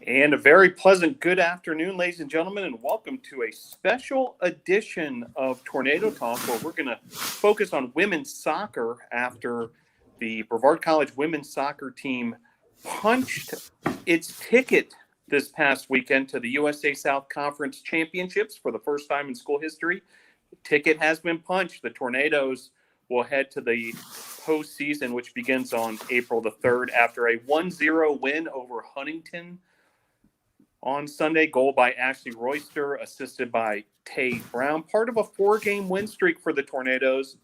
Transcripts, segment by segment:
And a very pleasant good afternoon, ladies and gentlemen, and welcome to a special edition of Tornado Talk, where we're going to focus on women's soccer after the Brevard College women's soccer team punched its ticket this past weekend to the USA South Conference Championships for the first time in school history. The ticket has been punched. The Tornadoes will head to the postseason, which begins on April the 3rd after a 1-0 win over Huntington on Sunday. Goal by Ashley Royster, assisted by Tay Brown. Part of a 4-game win streak for the Tornadoes,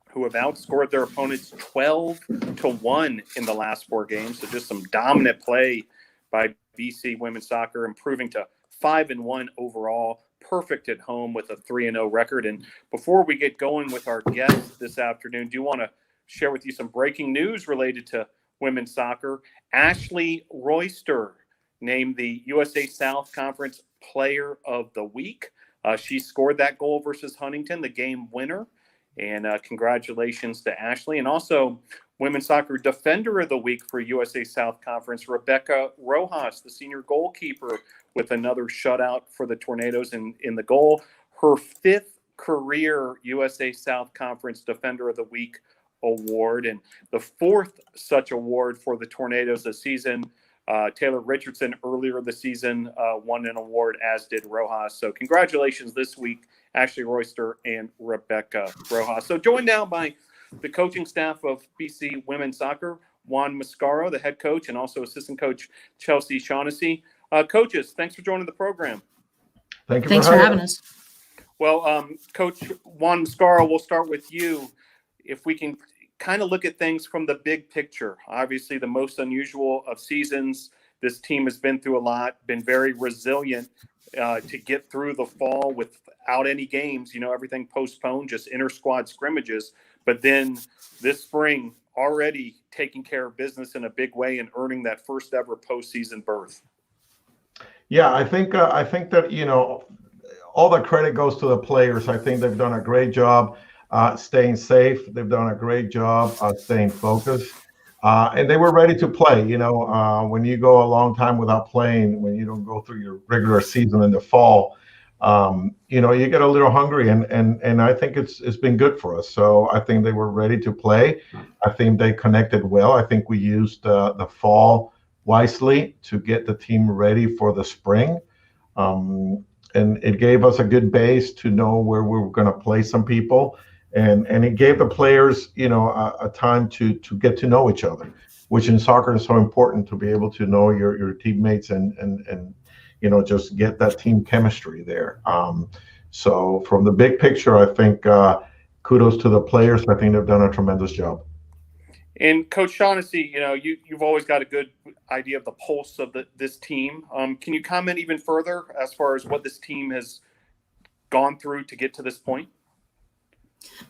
who have outscored their opponents 12-1 in the last 4 games. So just some dominant play by BC women's soccer, improving to 5-1 overall. Perfect at home with a 3-0 record. And before we get going with our guests this afternoon, do you want to share with you some breaking news related to women's soccer? Ashley Royster named the USA South Conference Player of the Week. She scored that goal versus Huntington, the game winner. And congratulations to Ashley. And also Women's Soccer Defender of the Week for USA South Conference, Rebecca Rojas, the senior goalkeeper, with another shutout for the Tornadoes in the goal. Her 5th career USA South Conference Defender of the Week award, and the 4th such award for the Tornadoes this season. Taylor Richardson earlier this season won an award, as did Rojas. So congratulations this week, Ashley Royster and Rebecca Rojas. So joined now by the coaching staff of BC Women's Soccer, Juan Mascaro, the head coach, and also assistant coach Chelsea Shaughnessy. Coaches, thanks for joining the program. Thanks for having us. Well, Coach Juan Mascaro, we'll start with you. If we can kind of look at things from the big picture. Obviously, the most unusual of seasons. This team has been through a lot, been very resilient to get through the fall without any games, everything postponed, just inter-squad scrimmages. But then this spring, already taking care of business in a big way and earning that first ever postseason berth. Yeah, I think that, all the credit goes to the players. I think they've done a great job staying safe. They've done a great job staying focused. And they were ready to play. When you go a long time without playing, when you don't go through your regular season in the fall, you get a little hungry. And I think it's been good for us. So I think they were ready to play. I think they connected well. I think we used the fall wisely to get the team ready for the spring. And it gave us a good base to know where we were going to play some people. And it gave the players, a time to get to know each other, which in soccer is so important, to be able to know your teammates and just get that team chemistry there. So from the big picture, I think kudos to the players. I think they've done a tremendous job. And Coach Shaughnessy, you've always got a good idea of the pulse of this team. Can you comment even further as far as what this team has gone through to get to this point?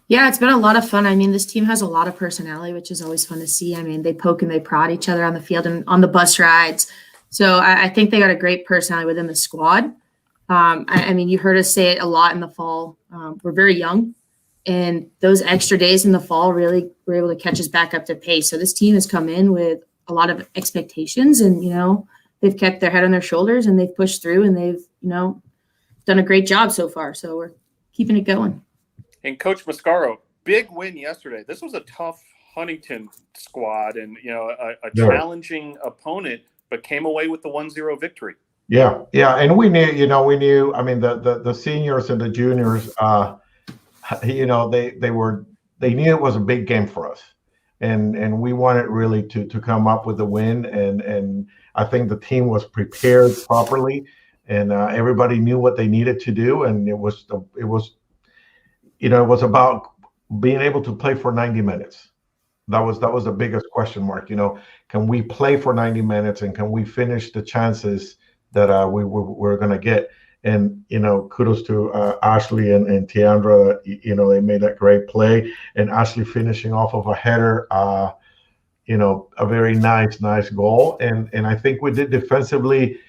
Yeah, it's been a lot of fun. I mean, this team has a lot of personality, which is always fun to see. I mean, they poke and they prod each other on the field and on the bus rides. So I think they got a great personality within the squad. I mean, you heard us say it a lot in the fall. We're very young, and those extra days in the fall really were able to catch us back up to pace. So this team has come in with a lot of expectations, and, they've kept their head on their shoulders and they've pushed through, and they've, done a great job so far. So we're keeping it going. And Coach Mascaro, big win yesterday. This was a tough Huntington squad and, a challenging opponent, but came away with the 1-0 victory. Yeah. And we knew, I mean, the seniors and the juniors, they knew it was a big game for us. And we wanted really to come up with a win. And I think the team was prepared properly, and everybody knew what they needed to do. And it was about being able to play for 90 minutes. That was the biggest question mark. Can we play for 90 minutes, and can we finish the chances that we're going to get? And, kudos to Ashley and Tiandra. They made that great play, and Ashley finishing off of a header, a very nice goal. And I think we did defensively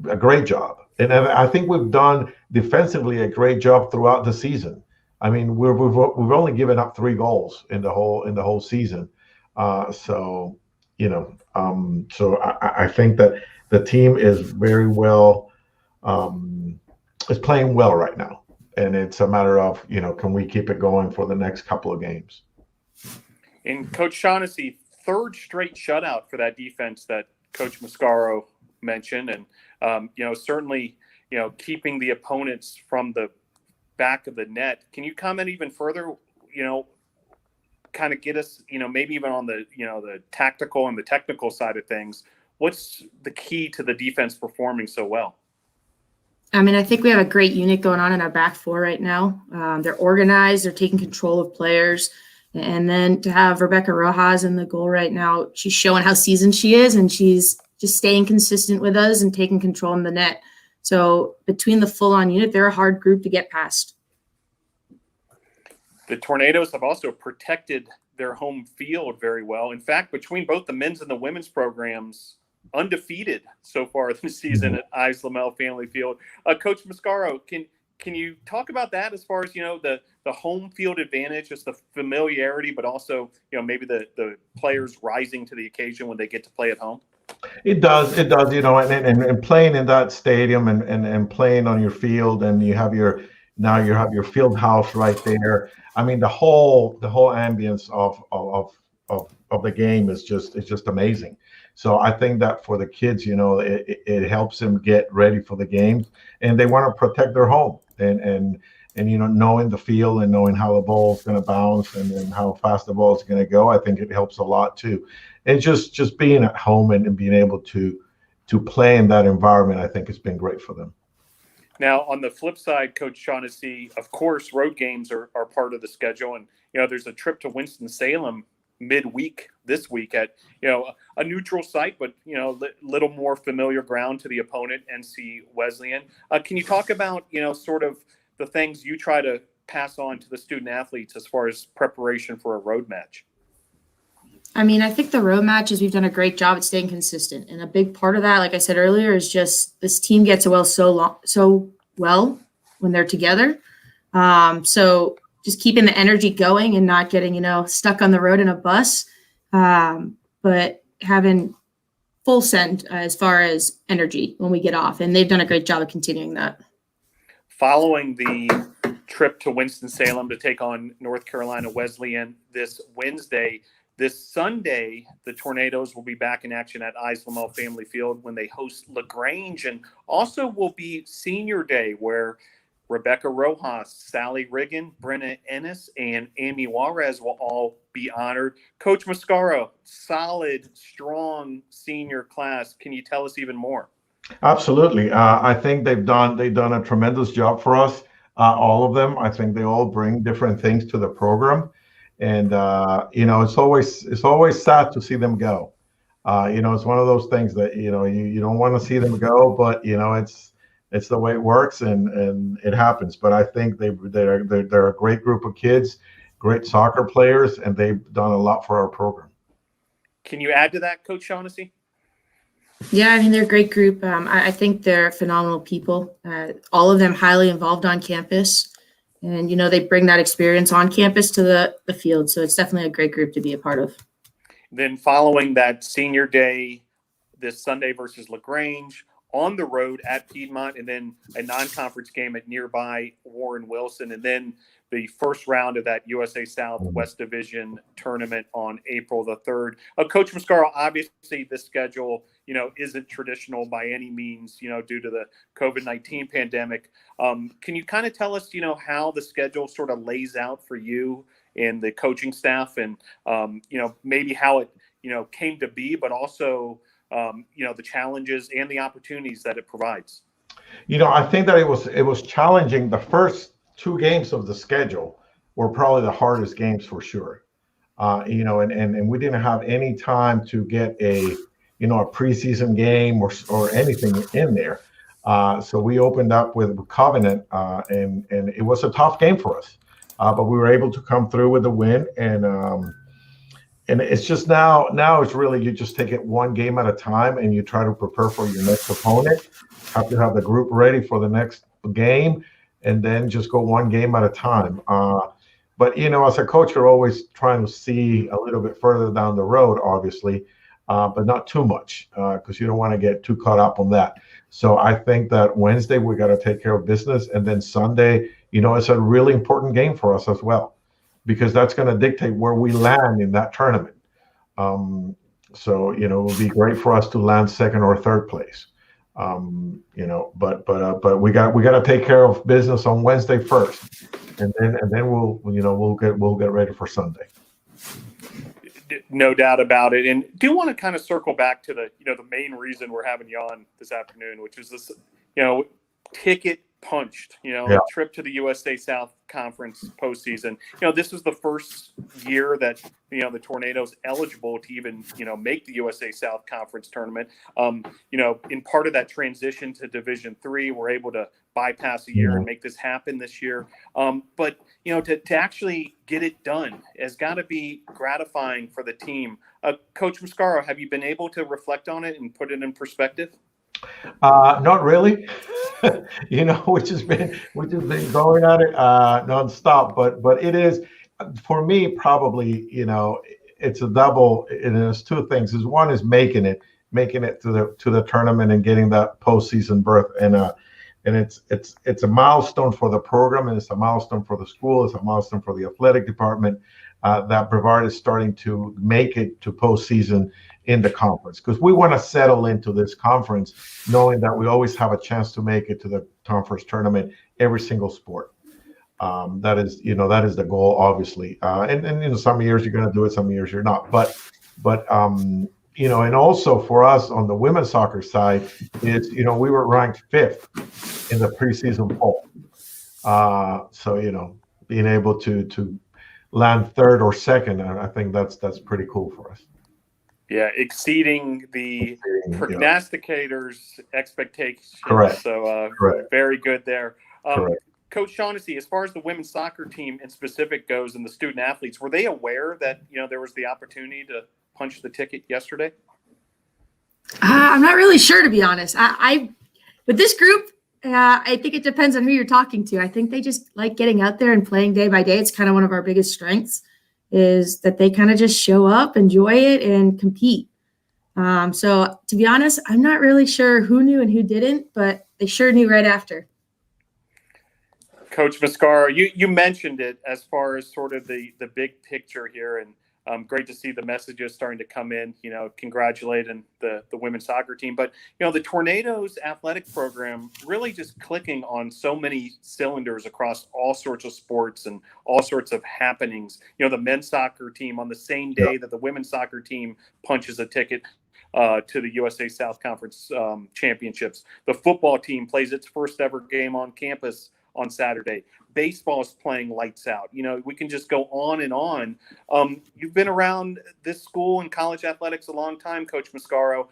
a great job. And I think we've done defensively a great job throughout the season. I mean, we've only given up 3 goals in the whole season. So So I think that the team is very well, is playing well right now. And it's a matter of, can we keep it going for the next couple of games? And Coach Shaughnessy, third straight shutout for that defense that Coach Mascaro mentioned. And, certainly, keeping the opponents from the back of the net. Can you comment even further, kind of get us, maybe even on the, the tactical and the technical side of things? What's the key to the defense performing so well? I mean, I think we have a great unit going on in our back four right now. They're organized. They're taking control of players. And then to have Rebecca Rojas in the goal right now, she's showing how seasoned she is, and she's just staying consistent with us and taking control in the net. So between the full-on unit, they're a hard group to get past. The Tornadoes have also protected their home field very well. In fact, between both the men's and the women's programs, undefeated so far this season at Isla Mel Family Field. Coach Mascaro, can you talk about that as far as, the home field advantage, just the familiarity, but also, maybe the players rising to the occasion when they get to play at home? It does, and playing in that stadium and playing on your field, and you have your field house right there. I mean, the whole ambience of the game is just amazing. So I think that for the kids, it helps them get ready for the games, and they want to protect their home and knowing the field and knowing how the ball is going to bounce and how fast the ball is going to go. I think it helps a lot too. And just being at home and being able to play in that environment, I think has been great for them. Now, on the flip side, Coach Shaughnessy, of course, road games are part of the schedule. And, there's a trip to Winston-Salem midweek this week at, a neutral site, but, little more familiar ground to the opponent, NC Wesleyan. Can you talk about, sort of the things you try to pass on to the student athletes as far as preparation for a road match? I mean, I think the road matches, we've done a great job at staying consistent. And a big part of that, like I said earlier, is just this team gets so well when they're together. So just keeping the energy going and not getting, stuck on the road in a bus, but having full send as far as energy when we get off. And they've done a great job of continuing that. Following the trip to Winston-Salem to take on North Carolina Wesleyan this Wednesday, this Sunday, the Tornadoes will be back in action at Isla Mel Family Field when they host LaGrange, and also will be Senior Day, where Rebecca Rojas, Sally Riggin, Brenna Ennis, and Amy Juarez will all be honored. Coach Mascaro, solid, strong senior class. Can you tell us even more? Absolutely. I think they've done a tremendous job for us. All of them. I think they all bring different things to the program. And it's always sad to see them go. It's one of those things that you don't want to see them go, but it's the way it works, and it happens. But I think they're a great group of kids, great soccer players, and they've done a lot for our program. Can you add to that, Coach Shaughnessy? Yeah, I mean, they're a great group. I think they're phenomenal people. All of them highly involved on campus. And, they bring that experience on campus to the field. So it's definitely a great group to be a part of. Then following that Senior Day, this Sunday versus LaGrange, on the road at Piedmont, and then a non-conference game at nearby Warren Wilson, and then the first round of that USA South West Division tournament on April the 3rd. Coach Mascaro, obviously the schedule, isn't traditional by any means, due to the COVID-19 pandemic. Can you kind of tell us, how the schedule sort of lays out for you and the coaching staff, and, maybe how it, came to be, but also, the challenges and the opportunities that it provides? I think that it was challenging. The first two games of the schedule were probably the hardest games for sure. And we didn't have any time to get a preseason game or anything in there. So we opened up with Covenant, and it was a tough game for us. But we were able to come through with a win, and it's just now it's really, you just take it one game at a time, and you try to prepare for your next opponent. Have to have the group ready for the next game, and then just go one game at a time. But as a coach, you're always trying to see a little bit further down the road, obviously. but not too much because you don't want to get too caught up on that. So I think that Wednesday we got to take care of business, and then Sunday, it's a really important game for us as well, because that's going to dictate where we land in that tournament. So it will be great for us to land second or third place. But we got to take care of business on Wednesday first, and then we'll get ready for Sunday. No doubt about it. And do want to kind of circle back to the main reason we're having you on this afternoon, which is this, ticket punched, trip to the USA South Conference postseason. This was the first year that, the Tornadoes eligible to even, make the USA South Conference tournament. In part of that transition to Division III, we're able to bypass a year and make this happen this year. But, to actually get it done has got to be gratifying for the team. Coach Mascaro, have you been able to reflect on it and put it in perspective? Not really, which has been going at it nonstop. But it is, for me, probably, it's a double. And there's two things. One is making it to the tournament and getting that postseason berth, and it's a milestone for the program, and it's a milestone for the school. It's a milestone for the athletic department that Brevard is starting to make it to postseason in the conference, because we want to settle into this conference knowing that we always have a chance to make it to the conference tournament every single sport. That is the goal, obviously. And some years you're going to do it, some years you're not. But and also for us on the women's soccer side is, we were ranked 5th in the preseason poll. So, being able to land 3rd or 2nd, I think that's pretty cool for us. Yeah, exceeding the prognosticators' expectations. Correct. So Correct. Very good there. Correct. Coach Shaughnessy, as far as the women's soccer team in specific goes and the student athletes, were they aware that there was the opportunity to punch the ticket yesterday? I'm not really sure, to be honest. I with this group, I think it depends on who you're talking to. I think they just like getting out there and playing day by day. It's kind of one of our biggest strengths, is that they kind of just show up, enjoy it, and compete. So to be honest, I'm not really sure who knew and who didn't, but they sure knew right after. Coach Mascaro, you mentioned it as far as sort of the big picture here, and great to see the messages starting to come in, congratulating the women's soccer team. But, the Tornadoes athletic program really just clicking on so many cylinders across all sorts of sports and all sorts of happenings. The men's soccer team on the same day that the women's soccer team punches a ticket to the USA South Conference championships. The football team plays its first ever game on campus on Saturday. Baseball is playing lights out. We can just go on and on. You've been around this school and college athletics a long time, Coach Mascaro.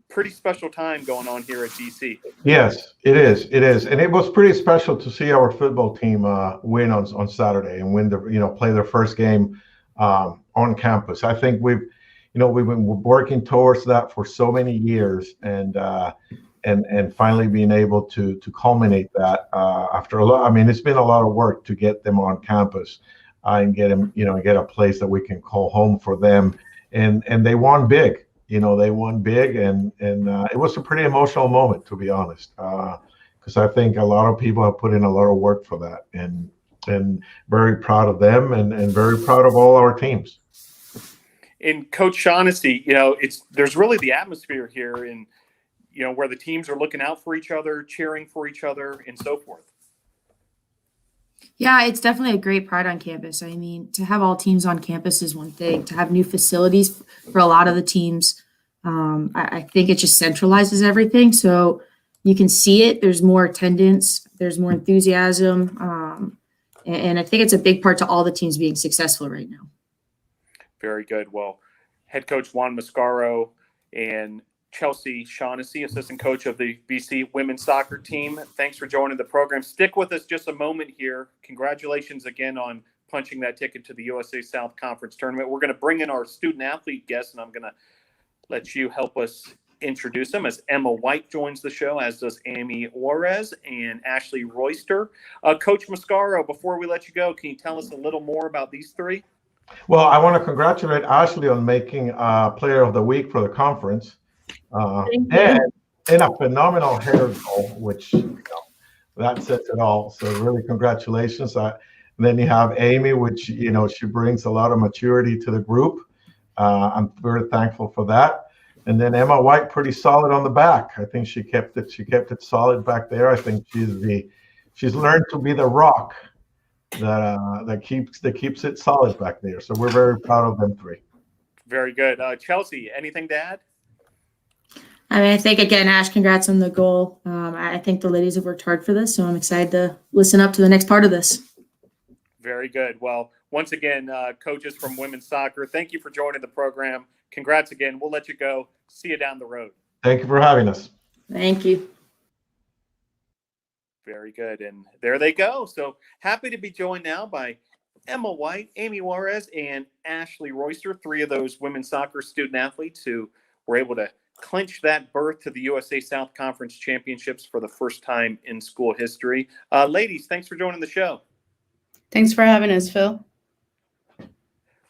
Pretty special time going on here at DC. Yes, it is. It is. And it was pretty special to see our football team win on Saturday and win play their first game on campus. I think we've been working towards that for so many years, and finally being able to culminate that after a lot. I mean, it's been a lot of work to get them on campus and get them, get a place that we can call home for them. And they won big. They won big, and it was a pretty emotional moment, to be honest, because I think a lot of people have put in a lot of work for that, and very proud of them, and very proud of all our teams. And Coach Shaughnessy, there's really the atmosphere here in, where the teams are looking out for each other, cheering for each other, and so forth. Yeah, it's definitely a great pride on campus. I mean, to have all teams on campus is one thing. To have new facilities for a lot of the teams, I think it just centralizes everything. So you can see it. There's more attendance. There's more enthusiasm. And I think it's a big part to all the teams being successful right now. Very good. Well, head coach Juan Mascaro and Chelsea Shaughnessy, assistant coach of the BC women's soccer team, thanks for joining the program. Stick with us just a moment here. Congratulations again on punching that ticket to the USA South Conference tournament. We're going to bring in our student athlete guest, and I'm going to let you help us introduce them as Emma White joins the show, as does Amy Juarez and Ashley Royster. Coach Mascaro, before we let you go, can you tell us a little more about these three? Well, I want to congratulate Ashley on making Player of the Week for the conference, Thank and you. a phenomenal hair goal, which that says it all. So really, congratulations. And then you have Amy, which she brings a lot of maturity to the group. I'm very thankful for that. And then Emma White, pretty solid on the back. I think she kept it. She kept it solid back there. I think she's learned to be the rock that keeps it solid back there. So we're very proud of them three. Very good. Chelsea, anything to add? I mean, I think, again, Ash, congrats on the goal. I think the ladies have worked hard for this, so I'm excited to listen up to the next part of this. Very good. Well, once again, coaches from women's soccer, thank you for joining the program. Congrats again. We'll let you go. See you down the road. Thank you for having us. Thank you. Very good. And there they go. So happy to be joined now by Emma White, Amy Juarez, and Ashley Royster, three of those women's soccer student athletes who were able to clinch that berth to the USA South Conference Championships for the first time in school history. Ladies, thanks for joining the show. Thanks for having us, Phil.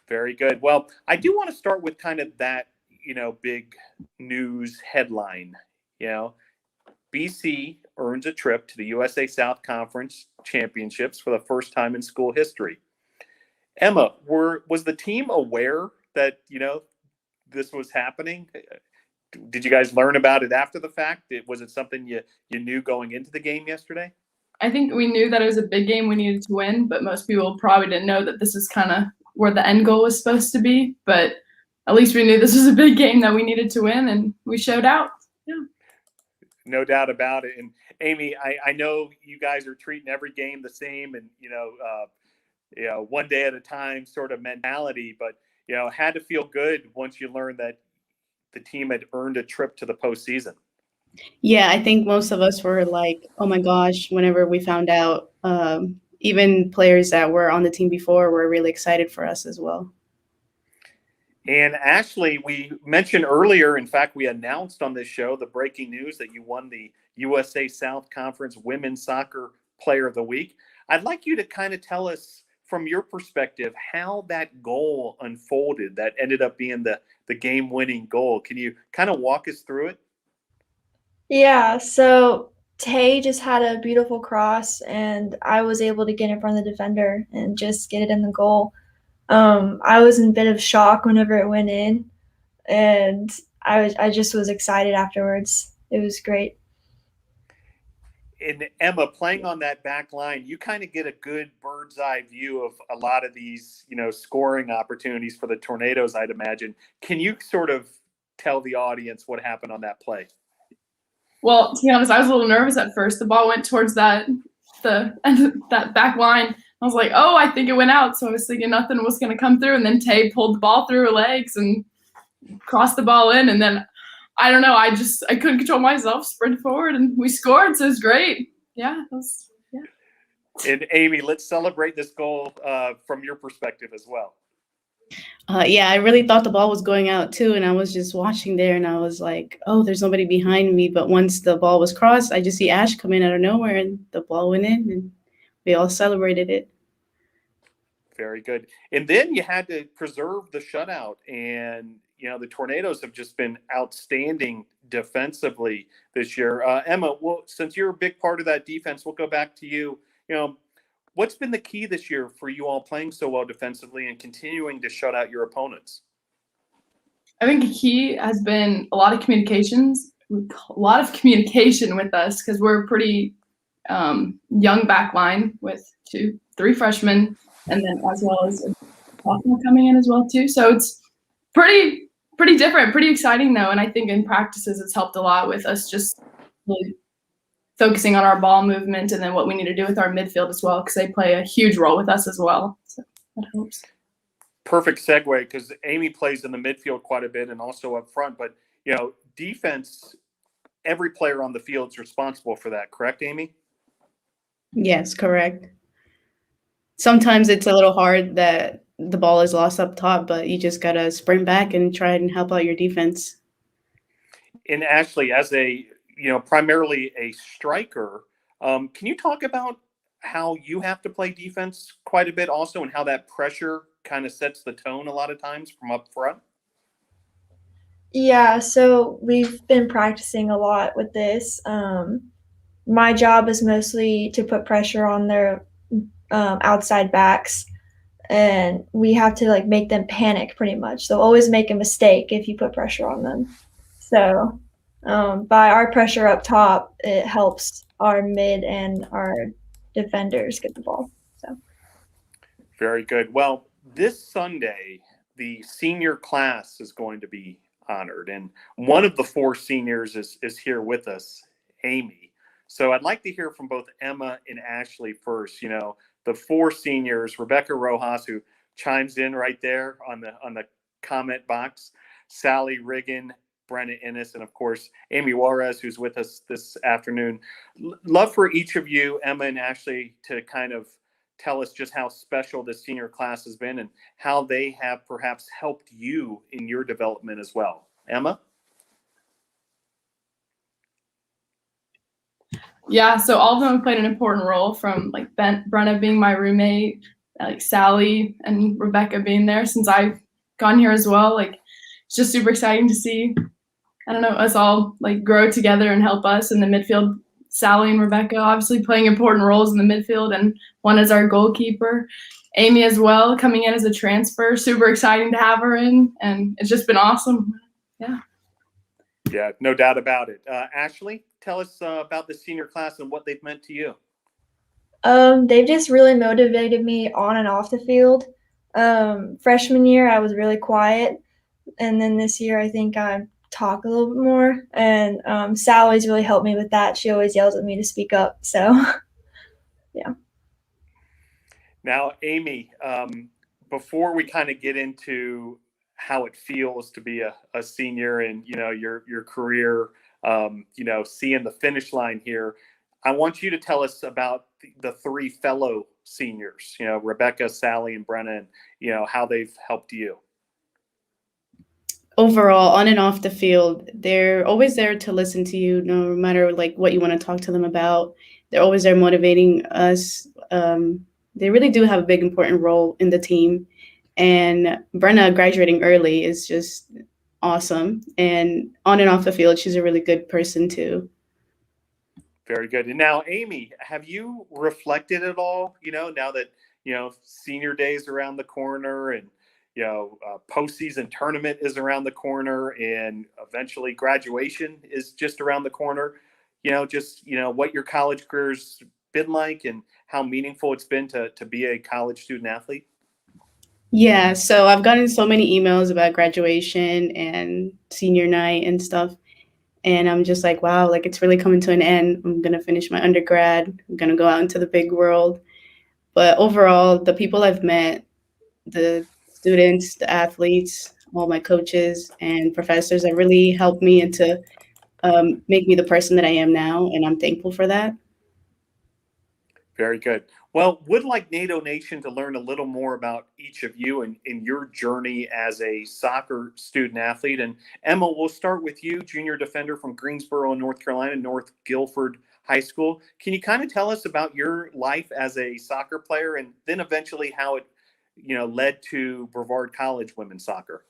Very good. Well, I do want to start with kind of that, big news headline. BC earns a trip to the USA South Conference Championships for the first time in school history. Emma, was the team aware that, this was happening? Did you guys learn about it after the fact? Was it something you knew going into the game yesterday? I think we knew that it was a big game we needed to win, but most people probably didn't know that this is kind of where the end goal was supposed to be. But at least we knew this was a big game that we needed to win, and we showed out. Yeah. No doubt about it. And Amy, I know you guys are treating every game the same and, one day at a time sort of mentality, but, had to feel good once you learned that the team had earned a trip to the postseason. Yeah, I think most of us were like, oh my gosh, whenever we found out. Even players that were on the team before were really excited for us as well. And Ashley, we mentioned earlier, in fact, we announced on this show the breaking news that you won the USA South Conference Women's Soccer Player of the Week. I'd like you to kind of tell us from your perspective how that goal unfolded that ended up being the game-winning goal. Can you kind of walk us through it? Yeah, so Tay just had a beautiful cross, and I was able to get in front of the defender and just get it in the goal. I was in a bit of shock whenever it went in, and I just was excited afterwards. It was great. And Emma, playing on that back line, you kind of get a good bird's eye view of a lot of these, scoring opportunities for the Tornadoes, I'd imagine. Can you sort of tell the audience what happened on that play? Well, to be honest, I was a little nervous at first. The ball went towards the end of that back line. I was like, oh, I think it went out. So I was thinking nothing was going to come through. And then Tay pulled the ball through her legs and crossed the ball in. And then, I don't know, I couldn't control myself, sprinted forward, and we scored. So it was great. Yeah. And Amy, let's celebrate this goal from your perspective as well. Yeah, I really thought the ball was going out too. And I was just watching there and I was like, oh, there's nobody behind me. But once the ball was crossed, I just see Ash come in out of nowhere and the ball went in and we all celebrated it. Very good. And then you had to preserve the shutout. And, the Tornadoes have just been outstanding defensively this year. Emma, well, since you're a big part of that defense, we'll go back to you. What's been the key this year for you all playing so well defensively and continuing to shut out your opponents? I think the key has been a lot of communication with us because we're a pretty young back line with 3 freshmen, and then as well as a sophomore coming in as well too. So it's pretty different, pretty exciting though. And I think in practices it's helped a lot with us just really focusing on our ball movement and then what we need to do with our midfield as well, because they play a huge role with us as well. So that helps. Perfect segue, because Amy plays in the midfield quite a bit and also up front. But, defense, every player on the field is responsible for that. Correct, Amy? Yes, correct. Sometimes it's a little hard that the ball is lost up top, but you just got to sprint back and try and help out your defense. And Ashley, as primarily a striker, can you talk about how you have to play defense quite a bit also and how that pressure kind of sets the tone a lot of times from up front? Yeah, so we've been practicing a lot with this. My job is mostly to put pressure on their outside backs, and we have to like make them panic pretty much. They'll always make a mistake if you put pressure on them. So by our pressure up top, it helps our mid and our defenders get the ball. So Very good. Well, this Sunday, the senior class is going to be honored, and one of the 4 seniors is here with us, Amy. So I'd like to hear from both Emma and Ashley first. You know, the 4 seniors, Rebecca Rojas, who chimes in right there on the comment box, Sally Riggin, Brenna Innes, and of course, Amy Juarez, who's with us this afternoon. Love for each of you, Emma and Ashley, to kind of tell us just how special this senior class has been and how they have perhaps helped you in your development as well. Emma? Yeah, so all of them have played an important role, from like Brenna being my roommate, like Sally and Rebecca being there since I've gone here as well. Like, it's just super exciting to see, I don't know, us all like grow together and help us in the midfield. Sally and Rebecca obviously playing important roles in the midfield, and one is our goalkeeper. Amy as well, coming in as a transfer. Super exciting to have her in, and it's just been awesome. Yeah. Yeah, no doubt about it. Ashley, tell us about the senior class and what they've meant to you. they've just really motivated me on and off the field. Freshman year, I was really quiet, and then this year, I think I talk a little bit more. And Sally's really helped me with that. She always yells at me to speak up. So, yeah. Now, Amy, before we kind of get into how it feels to be a senior and, you know, your career, you know, seeing the finish line here, I want you to tell us about the 3 fellow seniors, you know, Rebecca, Sally, and Brenna, and, you know, how they've helped you. Overall, on and off the field, they're always there to listen to you, no matter like what you want to talk to them about. They're always there motivating us. They really do have a big, important role in the team. And Brenna graduating early is just awesome. And on and off the field, she's a really good person too. Very good. And now, Amy, have you reflected at all, you know, now that, you know, senior days around the corner, and, you know, postseason tournament is around the corner, and eventually graduation is just around the corner, you know, just, you know, what your college career's been like and how meaningful it's been to be a college student athlete? Yeah, so I've gotten so many emails about graduation and senior night and stuff. And I'm just like, wow, like it's really coming to an end. I'm going to finish my undergrad. I'm going to go out into the big world. But overall, the people I've met, the students, the athletes, all my coaches and professors have really helped me and to make me the person that I am now. And I'm thankful for that. Very good. Well, would like NATO Nation to learn a little more about each of you and in your journey as a soccer student athlete. And Emma, we'll start with you, junior defender from Greensboro, North Carolina, North Guilford High School. Can you kind of tell us about your life as a soccer player, and then eventually how it, you know, led to Brevard College women's soccer?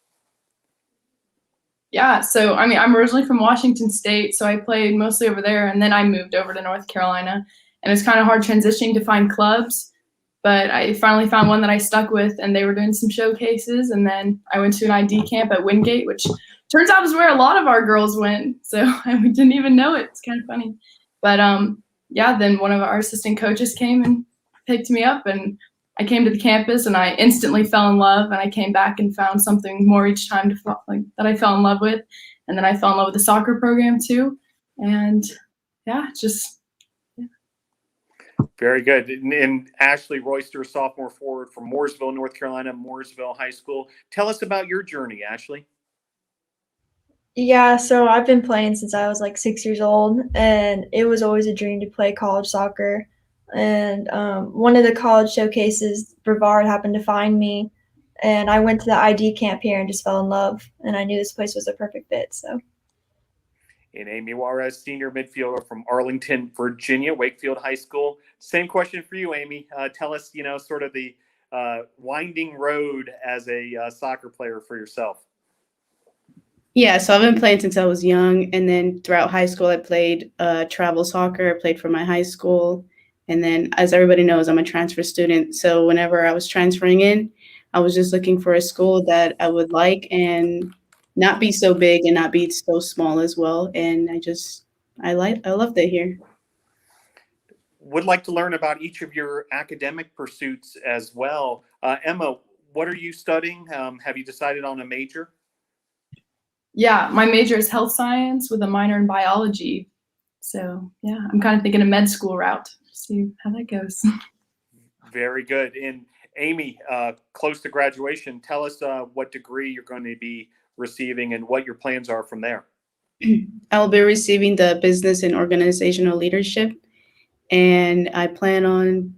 Yeah, so I mean, I'm originally from Washington State, so I played mostly over there, and then I moved over to North Carolina. And it's kind of hard transitioning to find clubs, but I finally found one that I stuck with, and they were doing some showcases. And then I went to an ID camp at Wingate, which turns out is where a lot of our girls went. So we didn't even know it. It's kind of funny. But yeah, then one of our assistant coaches came and picked me up, and I came to the campus, and I instantly fell in love. And I came back and found something more each time that I fell in love with. And then I fell in love with the soccer program too. And yeah, just. Very good. And Ashley Royster, sophomore forward from Mooresville, North Carolina, Mooresville High School. Tell us about your journey, Ashley. Yeah, so I've been playing since I was like 6 years old, and it was always a dream to play college soccer. And one of the college showcases, Brevard happened to find me, and I went to the ID camp here and just fell in love, and I knew this place was a perfect fit. So. And Amy Juarez, senior midfielder from Arlington, Virginia, Wakefield High School. Same question for you, Amy. Tell us, you know, sort of the winding road as a soccer player for yourself? Yeah, so I've been playing since I was young, and then throughout high school, I played travel soccer. I played for my high school, and then, as everybody knows, I'm a transfer student. So whenever I was transferring in, I was just looking for a school that I would like and not be so big and not be so small as well. And I loved it here. Would like to learn about each of your academic pursuits as well. Emma, what are you studying? Have you decided on a major? Yeah, my major is health science with a minor in biology. So yeah, I'm kind of thinking a med school route. See how that goes. Very good. And Amy, close to graduation, tell us what degree you're going to be receiving and what your plans are from there. I'll be receiving the business and organizational leadership, and I plan on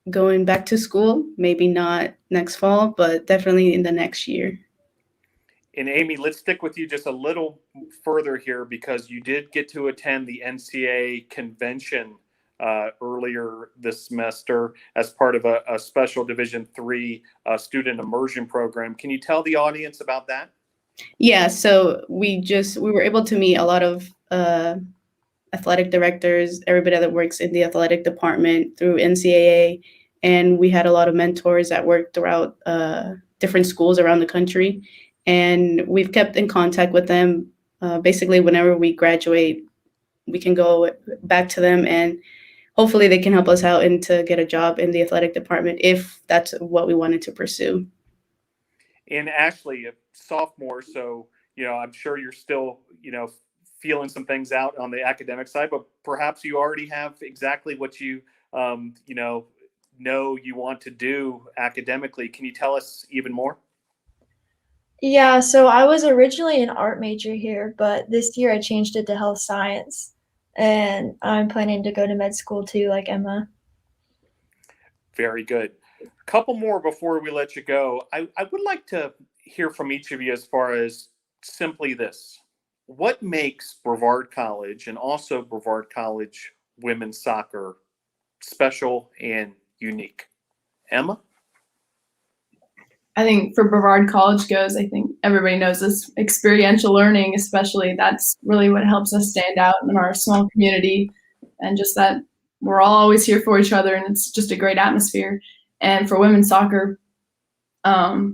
going back to school, maybe not next fall, but definitely in the next year. And Amy, let's stick with you just a little further here because you did get to attend the NCAA convention earlier this semester as part of a special Division III student immersion program. Can you tell the audience about that? Yeah, so we were able to meet a lot of athletic directors, everybody that works in the athletic department through NCAA, and we had a lot of mentors that worked throughout different schools around the country. And we've kept in contact with them. Basically, whenever we graduate, we can go back to them, and hopefully they can help us out and to get a job in the athletic department if that's what we wanted to pursue. And Ashley, a sophomore, so I'm sure you're still feeling some things out on the academic side, but perhaps you already have exactly what you know you want to do academically. Can you tell us even more? Yeah, so I was originally an art major here, but this year I changed it to health science. And I'm planning to go to med school too, like Emma. Very good. Couple more before we let you go. I would like to hear from each of you as far as simply this. What makes Brevard College and also Brevard College women's soccer special and unique? Emma? I think for Brevard College goes, I think everybody knows this experiential learning, especially that's really what helps us stand out in our small community, and just that we're all always here for each other, and it's just a great atmosphere. And for women's soccer, I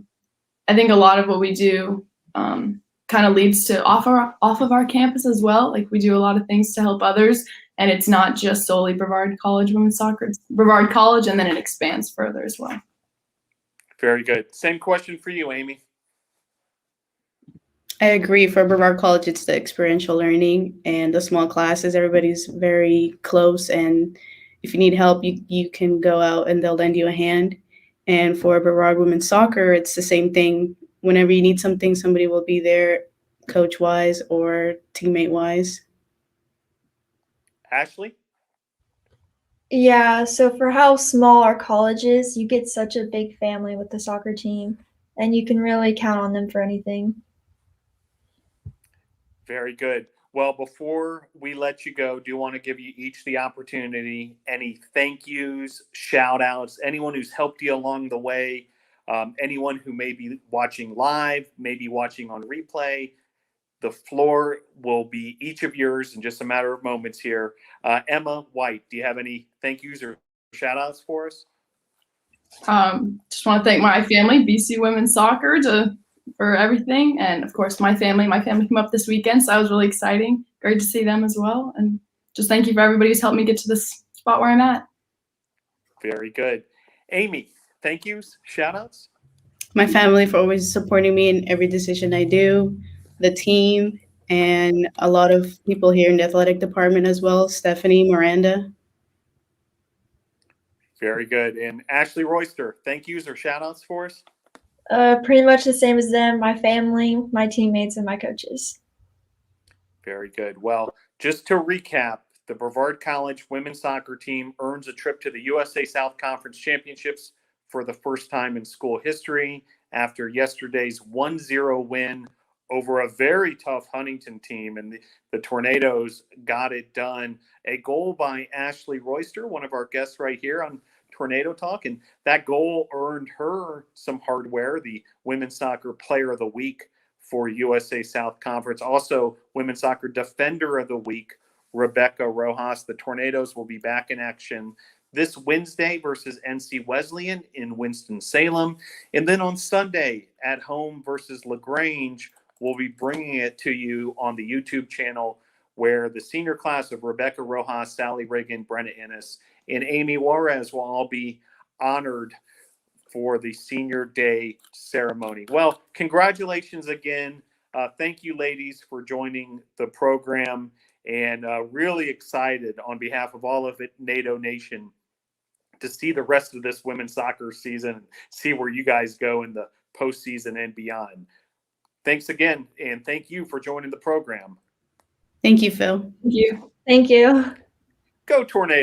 think a lot of what we do kind of leads to off of our campus as well. Like we do a lot of things to help others, and it's not just solely Brevard College women's soccer. It's Brevard College, and then it expands further as well. Very good. Same question for you, Amy. I agree. For Brevard College, it's the experiential learning and the small classes. Everybody's very close, and if you need help, you can go out and they'll lend you a hand. And for Brevard women's soccer, it's the same thing. Whenever you need something, somebody will be there, coach-wise or teammate-wise. Ashley? Yeah, so for how small our college is, you get such a big family with the soccer team, and you can really count on them for anything. Very good. Well, before we let you go, do you want to give you each the opportunity, any thank yous, shout outs, anyone who's helped you along the way, anyone who may be watching live, maybe watching on replay? The floor will be each of yours in just a matter of moments here. Emma White, do you have any thank yous or shout outs for us? Just want to thank my family, BC Women's Soccer, for everything. And of course, my family came up this weekend, so that was really exciting. Great to see them as well. And just thank you for everybody who's helped me get to this spot where I'm at. Very good. Amy, thank yous, shout outs? My family for always supporting me in every decision I do, the team, and a lot of people here in the athletic department as well, Stephanie, Miranda. Very good. And Ashley Royster, thank yous or shout outs for us? Pretty much the same as them, my family, my teammates, and my coaches. Very good. Well, just to recap, the Brevard College women's soccer team earns a trip to the USA South Conference Championships for the first time in school history after yesterday's 1-0 win over a very tough Huntington team, and the Tornadoes got it done. A goal by Ashley Royster, one of our guests right here on Tornado Talk, and that goal earned her some hardware, the Women's Soccer Player of the Week for USA South Conference. Also, Women's Soccer Defender of the Week, Rebecca Rojas. The Tornadoes will be back in action this Wednesday versus NC Wesleyan in Winston-Salem. And then on Sunday at home versus LaGrange, we'll be bringing it to you on the YouTube channel, where the senior class of Rebecca Rojas, Sally Reagan, Brenna Ennis, and Amy Juarez will all be honored for the senior day ceremony. Well, congratulations again. Thank you, ladies, for joining the program, and really excited on behalf of all of it, NATO Nation, to see the rest of this women's soccer season, see where you guys go in the postseason and beyond. Thanks again, and thank you for joining the program. Thank you, Phil. Thank you. Thank you. Go Tornado.